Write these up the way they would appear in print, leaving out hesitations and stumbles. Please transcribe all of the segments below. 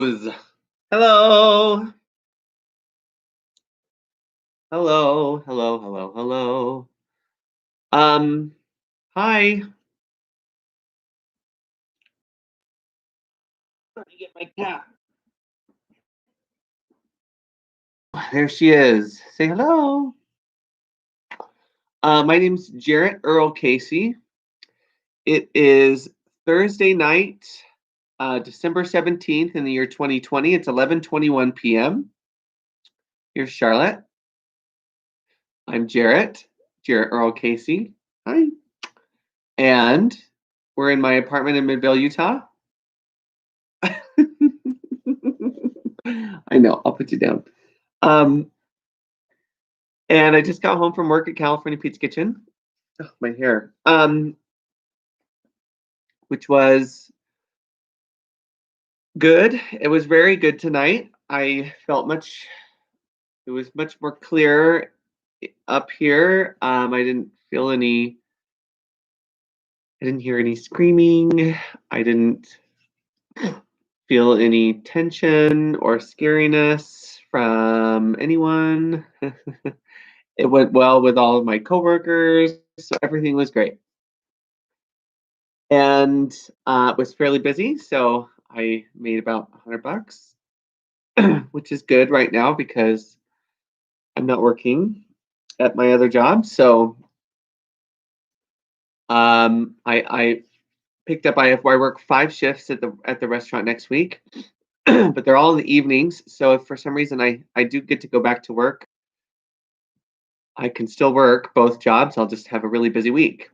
Hello. Hello, hello, hello, hello. Um, hi. Let me get my cat. There she is. Say hello. My name's Jarrett Earl Casey. It is Thursday night, December 17th in the year 2020. It's 11:21 p.m. Here's Charlotte. I'm Jarrett Earl Casey. Hi. And we're in my apartment in Midvale, Utah. I know, I'll put you down. Um, and I just got home from work at California Pizza Kitchen. Oh, my hair. Which was good. It was very good tonight. I felt it was much more clear up here. I didn't hear any screaming. I didn't feel any tension or scariness from anyone. It went well with all of my coworkers, so everything was great. And it was fairly busy, so I made about $100, which is good right now because I'm not working at my other job. So I picked up. I work 5 shifts at the restaurant next week, but they're all in the evenings. So if for some reason I do get to go back to work, I can still work both jobs. I'll just have a really busy week,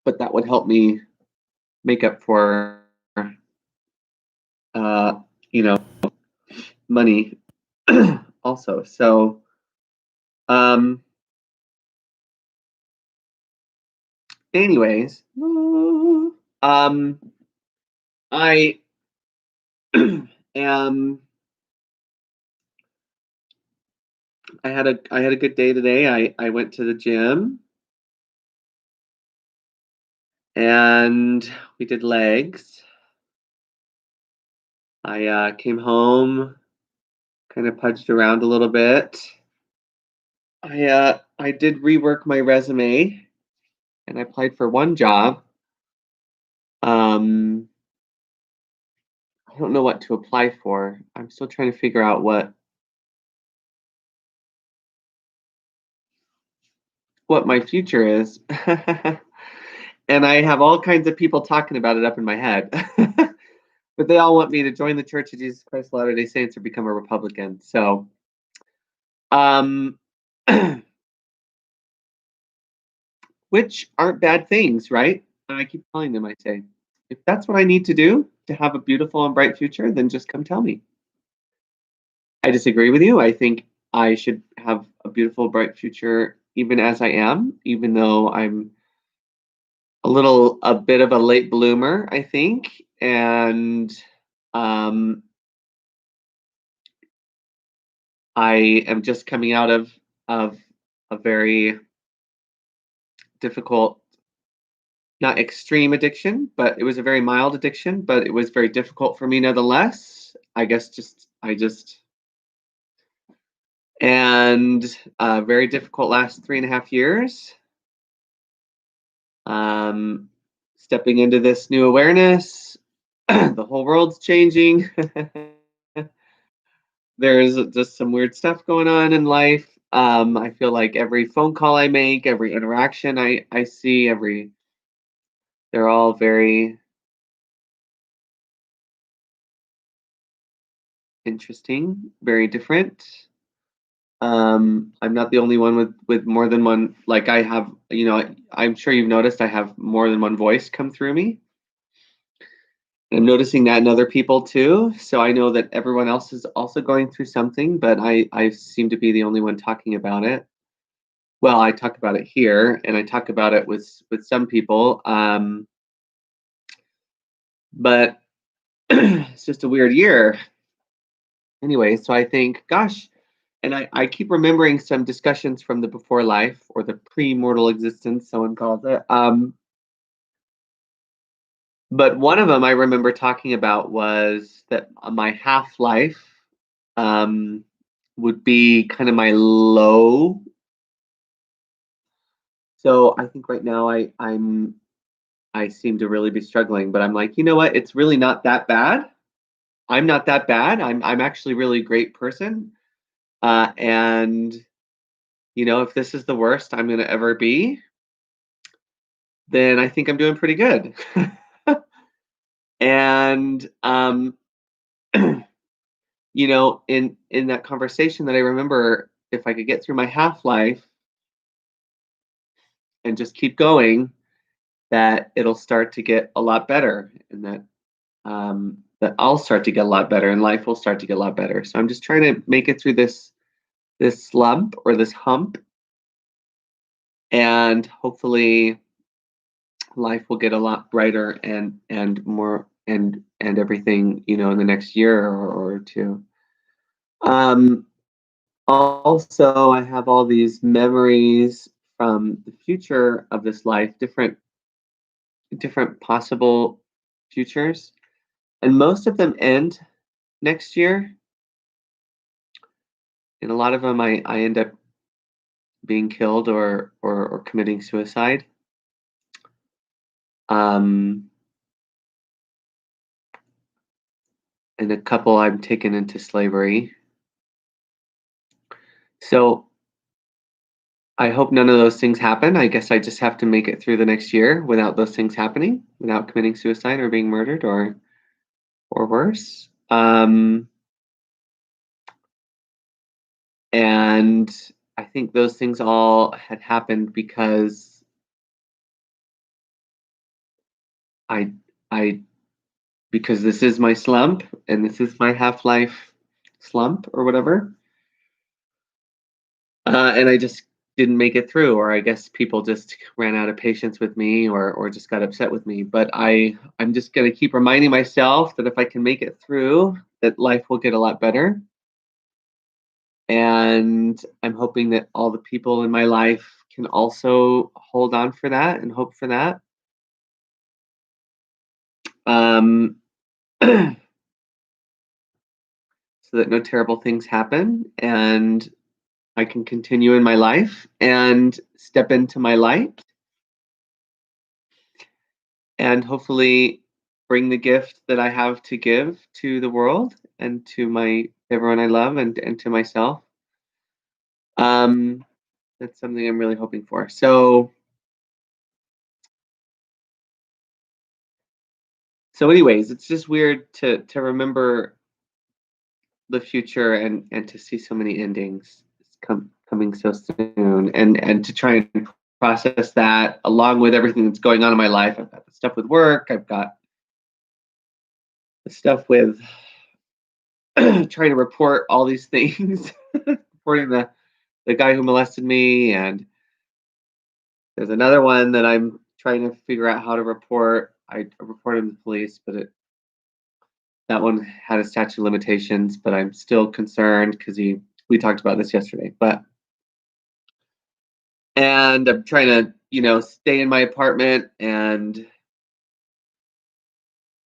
but that would help me make up for uh, you know money also. So um, anyways, I am. I had a good day today. I went to the gym and we did legs. I came home, kind of pudged around a little bit. I did rework my resume and I applied for one job. Um, I don't know what to apply for. I'm still trying to figure out what my future is. And I have all kinds of people talking about it up in my head. But they all want me to join the Church of Jesus Christ of Latter-day Saints or become a Republican. So, um, which aren't bad things, right? And I keep telling them, I say, if that's what I need to do to have a beautiful and bright future, then just come tell me. I disagree with you. I think I should have a beautiful, bright future even as I am, even though I'm a bit of a late bloomer, I think. And um, I am just coming out of a very difficult, not extreme addiction, but it was a very mild addiction, but it was very difficult for me nonetheless. I guess and very difficult last 3.5 years. Um, Stepping into this new awareness, the whole world's changing. There's just some weird stuff going on in life. I feel like every phone call I make, every interaction I see, they're all very interesting, very different. I'm not the only one with more than one. Like I have, I'm sure you've noticed I have more than one voice come through me. I'm noticing that in other people too. So I know that everyone else is also going through something, but I seem to be the only one talking about it. Well, I talk about it here, and I talk about it with some people. But it's just a weird year. Anyway, so I think, gosh, and I keep remembering some discussions from the before life or the pre-mortal existence, someone calls it. But one of them I remember talking about was that my half-life would be kind of my low. So I think right now I seem to really be struggling, but I'm like, you know what? It's really not that bad. I'm not that bad. I'm actually a really great person. And if this is the worst I'm gonna ever be, then I think I'm doing pretty good. And in that conversation that I remember, if I could get through my half-life and just keep going, that it'll start to get a lot better, and that I'll start to get a lot better, and life will start to get a lot better. So I'm just trying to make it through this slump or this hump, and hopefully life will get a lot brighter and more and everything in the next year or two. Um, Also, I have all these memories from the future of this life, different possible futures, and most of them end next year. And a lot of them, I end up being killed or committing suicide. Um, and a couple I'm taken into slavery. So I hope none of those things happen. I guess I just have to make it through the next year without those things happening, without committing suicide or being murdered or worse. And I think those things all had happened because I I because this is my slump and this is my half-life slump or whatever. And I just didn't make it through, or I guess people just ran out of patience with me or just got upset with me. But I'm just gonna keep reminding myself that if I can make it through, that life will get a lot better. And I'm hoping that all the people in my life can also hold on for that and hope for that. Um, so that no terrible things happen and I can continue in my life and step into my light and hopefully bring the gift that I have to give to the world and to my everyone I love and to myself. Um, that's something I'm really hoping for. So anyways, it's just weird to remember the future and to see so many endings coming so soon and to try and process that along with everything that's going on in my life. I've got the stuff with work, I've got the stuff with trying to report all these things, reporting the guy who molested me, and there's another one that I'm trying to figure out how to report. I reported to the police, but that one had a statute of limitations, but I'm still concerned because we talked about this yesterday. And I'm trying to, stay in my apartment and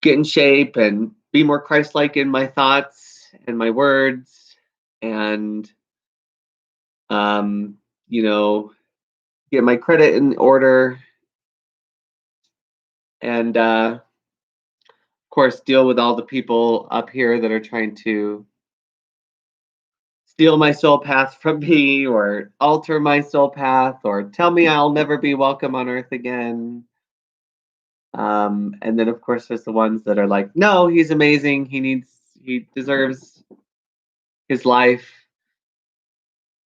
get in shape and be more Christ-like in my thoughts and my words, and um, you know, get my credit in order, and of course deal with all the people up here that are trying to steal my soul path from me or alter my soul path or tell me I'll never be welcome on earth again. And then of course there's the ones that are like, no, he's amazing. He deserves his life.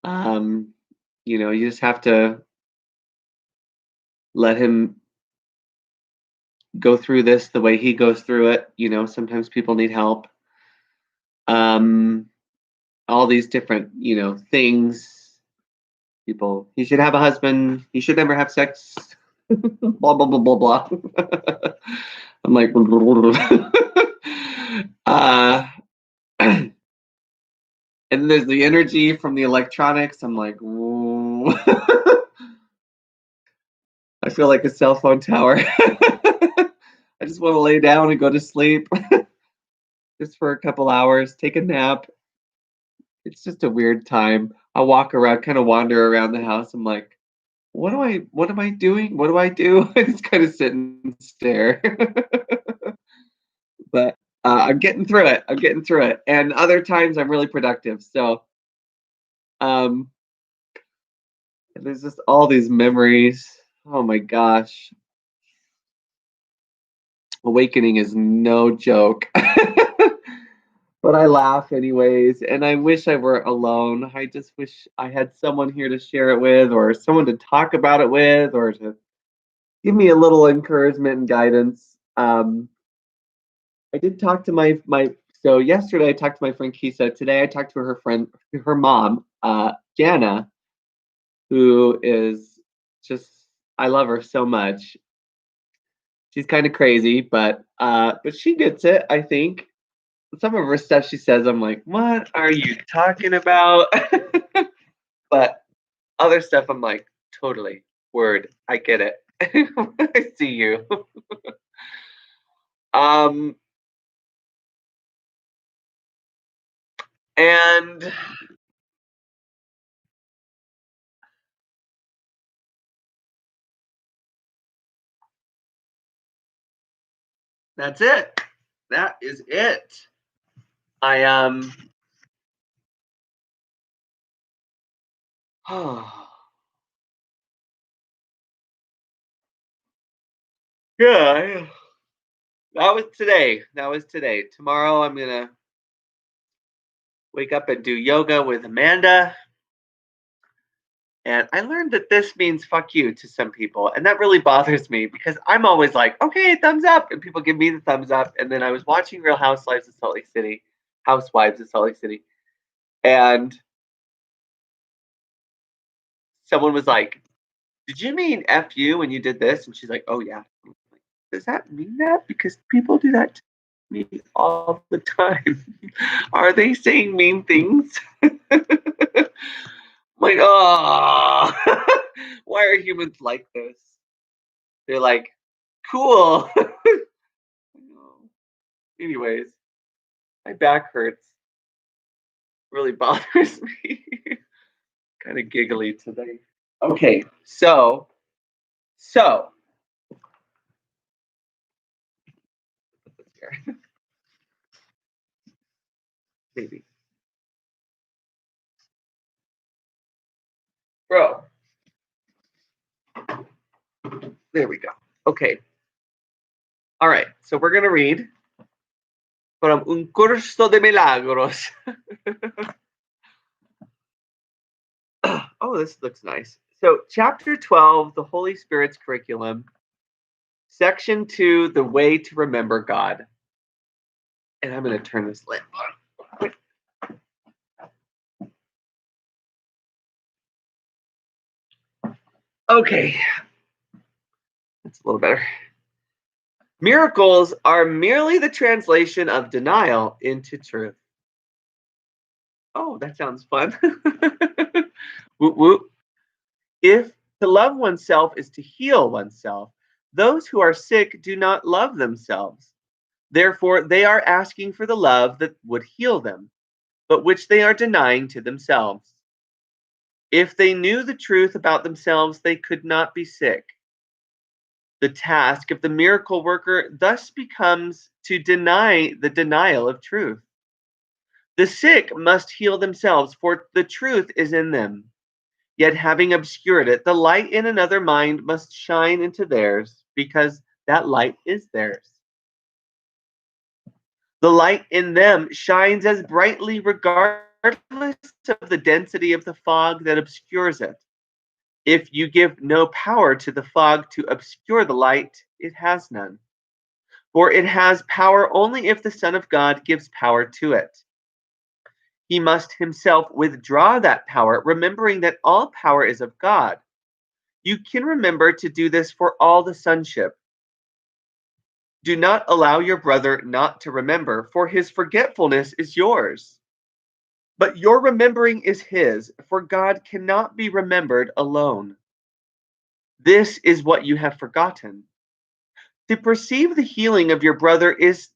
Um, you just have to let him go through this the way he goes through it. Sometimes people need help. Um, all these different, things. People, he should have a husband. He should never have sex. Blah blah blah blah blah. I'm like, and there's the energy from the electronics. I'm like, I feel like a cell phone tower. I just want to lay down and go to sleep just for a couple hours, take a nap. It's just a weird time. I walk around, kind of wander around the house. I'm like, what am I doing? What do I do? I just kind of sit and stare. But I'm getting through it. I'm getting through it. And other times I'm really productive. So um, there's just all these memories. Oh my gosh. Awakening is no joke. But I laugh anyways, and I wish I were alone. I just wish I had someone here to share it with, or someone to talk about it with, or to give me a little encouragement and guidance. I did talk to my so yesterday I talked to my friend Kisa. Today I talked to her mom, Jana, who is just I love her so much. She's kind of crazy, but she gets it, I think. Some of her stuff she says, I'm like, what are you talking about? But other stuff, I'm like, totally, word, I get it. I see you. um, and that's it. That is it. I yeah. That was today. That was today. Tomorrow I'm gonna wake up and do yoga with Amanda. And I learned that this means fuck you to some people. And that really bothers me because I'm always like, okay, thumbs up. And people give me the thumbs up. And then I was watching Real Housewives of Salt Lake City, Housewives of Salt Lake City. And someone was like, did you mean F you when you did this? And she's like, oh, yeah. I'm like, does that mean that? Because people do that to me all the time. Are they saying mean things? Like, oh, why are humans like this? They're like, cool. Anyways, my back hurts. Really bothers me. Kind of giggly today. Okay, so maybe, bro. There we go. Okay. All right. So we're gonna read from Un Curso de Milagros. Oh, this looks nice. So, chapter 12, the Holy Spirit's curriculum, section 2, the way to remember God. And I'm going to turn this lamp on. Okay, that's a little better. Miracles are merely the translation of denial into truth. Oh, that sounds fun. Whoop, whoop. If to love oneself is to heal oneself, those who are sick do not love themselves. Therefore, they are asking for the love that would heal them, but which they are denying to themselves. If they knew the truth about themselves, they could not be sick. The task of the miracle worker thus becomes to deny the denial of truth. The sick must heal themselves, for the truth is in them. Yet, having obscured it, the light in another mind must shine into theirs, because that light is theirs. The light in them shines as brightly regardless of the density of the fog that obscures it. If you give no power to the fog to obscure the light, it has none. For it has power only if the Son of God gives power to it. He must himself withdraw that power, remembering that all power is of God. You can remember to do this for all the sonship. Do not allow your brother not to remember, for his forgetfulness is yours. But your remembering is his, for God cannot be remembered alone. This is what you have forgotten. To perceive the healing of your brother is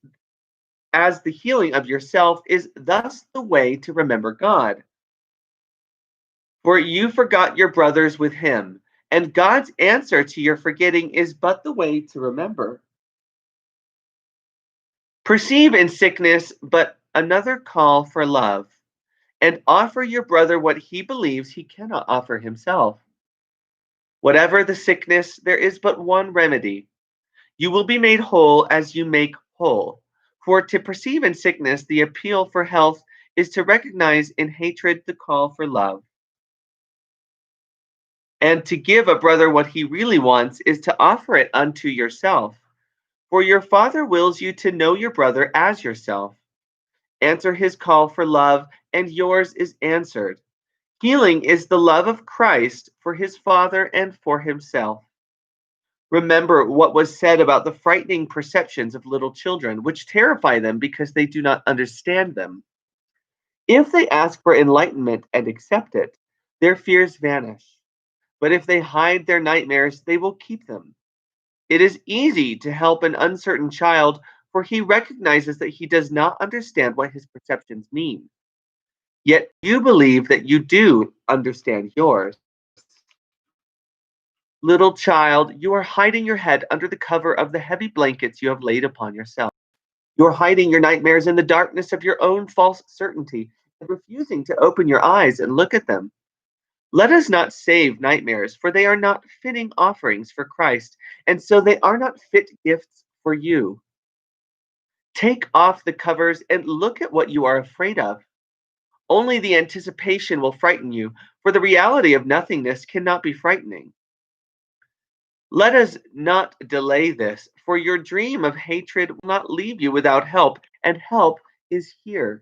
as the healing of yourself is thus the way to remember God. For you forgot your brothers with him, and God's answer to your forgetting is but the way to remember. Perceive in sickness but another call for love, and offer your brother what he believes he cannot offer himself. Whatever the sickness, there is but one remedy. You will be made whole as you make whole. For to perceive in sickness the appeal for health is to recognize in hatred the call for love. And to give a brother what he really wants is to offer it unto yourself. For your Father wills you to know your brother as yourself. Answer his call for love, and yours is answered. Healing is the love of Christ for his Father and for himself. Remember what was said about the frightening perceptions of little children, which terrify them because they do not understand them. If they ask for enlightenment and accept it, their fears vanish. But if they hide their nightmares, they will keep them. It is easy to help an uncertain child, for he recognizes that he does not understand what his perceptions mean. Yet you believe that you do understand yours. Little child, you are hiding your head under the cover of the heavy blankets you have laid upon yourself. You are hiding your nightmares in the darkness of your own false certainty and refusing to open your eyes and look at them. Let us not save nightmares, for they are not fitting offerings for Christ, and so they are not fit gifts for you. Take off the covers and look at what you are afraid of. Only the anticipation will frighten you, for the reality of nothingness cannot be frightening. Let us not delay this, for your dream of hatred will not leave you without help, and help is here.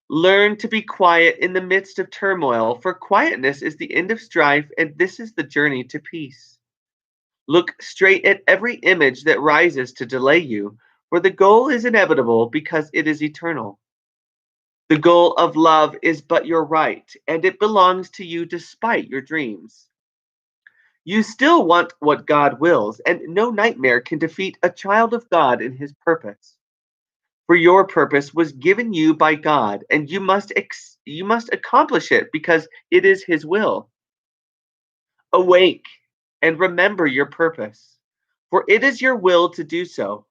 Learn to be quiet in the midst of turmoil, for quietness is the end of strife, and this is the journey to peace. Look straight at every image that rises to delay you, for the goal is inevitable because it is eternal. The goal of love is but your right, and it belongs to you despite your dreams. You still want what God wills, and no nightmare can defeat a child of God in his purpose. For your purpose was given you by God, and you must accomplish it because it is his will. Awake and remember your purpose, for it is your will to do so.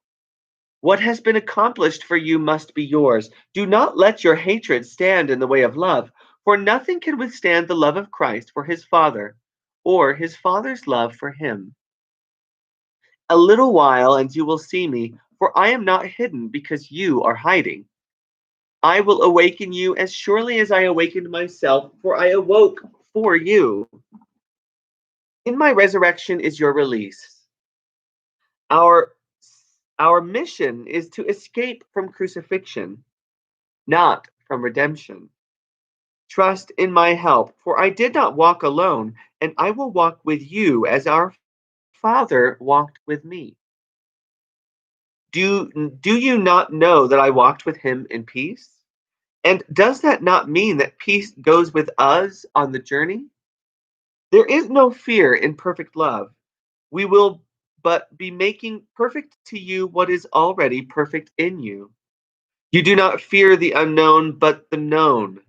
What has been accomplished for you must be yours. Do not let your hatred stand in the way of love, for nothing can withstand the love of Christ for his Father, or his Father's love for him. A little while, and you will see me, for I am not hidden because you are hiding. I will awaken you as surely as I awakened myself, for I awoke for you. In my resurrection is your release. Our, our mission is to escape from crucifixion, not from redemption. Trust in my help, for I did not walk alone, and I will walk with you as our Father walked with me. Do you not know that I walked with him in peace? And does that not mean that peace goes with us on the journey? There is no fear in perfect love. We will but be making perfect to you what is already perfect in you. You do not fear the unknown, but the known.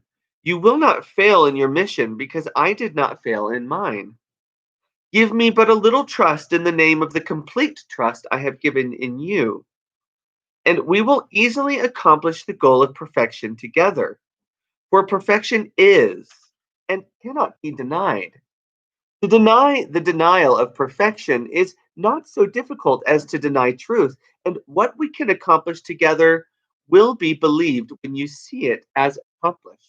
You will not fail in your mission because I did not fail in mine. Give me but a little trust in the name of the complete trust I have given in you, and we will easily accomplish the goal of perfection together. For perfection is and cannot be denied. To deny the denial of perfection is not so difficult as to deny truth, and what we can accomplish together will be believed when you see it as accomplished.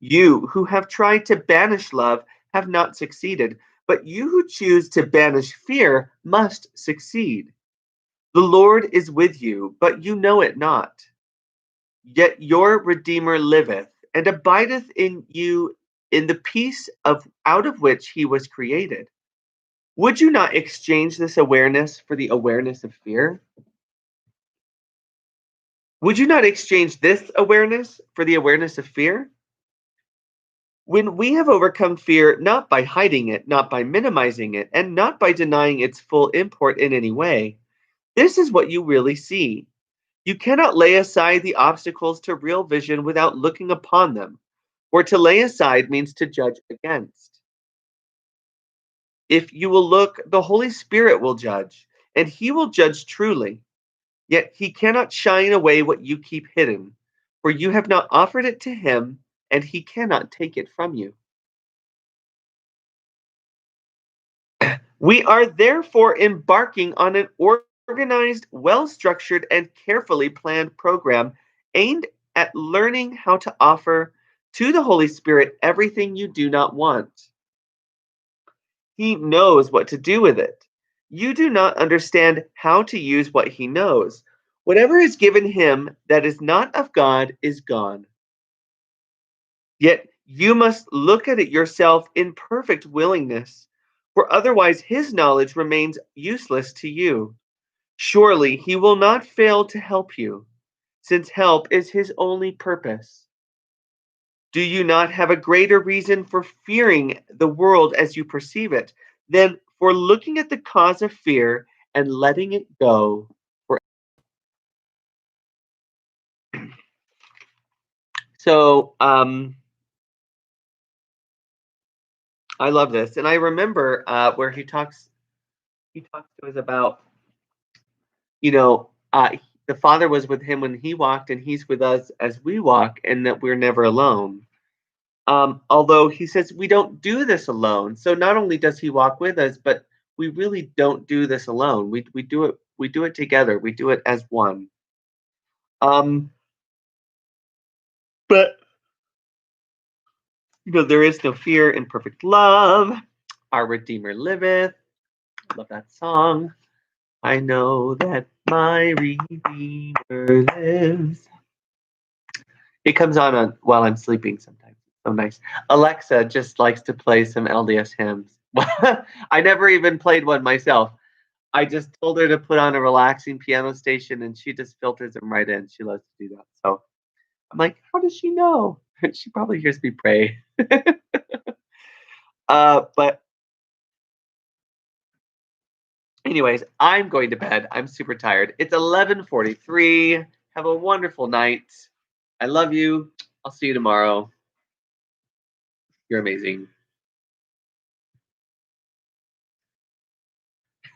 You who have tried to banish love have not succeeded, but you who choose to banish fear must succeed. The Lord is with you, but you know it not. Yet your Redeemer liveth, and abideth in you in the peace of out of which he was created. Would you not exchange this awareness for the awareness of fear? Would you not exchange this awareness for the awareness of fear? When we have overcome fear not by hiding it, not by minimizing it, and not by denying its full import in any way, this is what you really see. You cannot lay aside the obstacles to real vision without looking upon them, for to lay aside means to judge against. If you will look, the Holy Spirit will judge, and he will judge truly. Yet he cannot shine away what you keep hidden, for you have not offered it to him, and he cannot take it from you. We are therefore embarking on an organized, well structured, and carefully planned program aimed at learning how to offer to the Holy Spirit everything you do not want. He knows what to do with it. You do not understand how to use what he knows. Whatever is given him that is not of God is gone. Yet you must look at it yourself in perfect willingness, for otherwise his knowledge remains useless to you. Surely he will not fail to help you, since help is his only purpose. Do you not have a greater reason for fearing the world as you perceive it than for looking at the cause of fear and letting it go? For so I love this, and I remember where he talks to us about, you know, the Father was with him when he walked, and he's with us as we walk, and that we're never alone. Although he says we don't do this alone. So not only does he walk with us, but we really don't do this alone. We do it together. We do it as one. Um, but there is no fear in perfect love. Our Redeemer liveth. I love that song. I know that my Redeemer lives. It comes on while I'm sleeping sometimes. So nice. Alexa just likes to play some LDS hymns. I never even played one myself. I just told her to put on a relaxing piano station and she just filters them right in. She loves to do that. So I'm like, how does she know? She probably hears me pray. But anyways, I'm going to bed. I'm super tired. It's 11:43. Have a wonderful night. I love you. I'll see you tomorrow. You're amazing.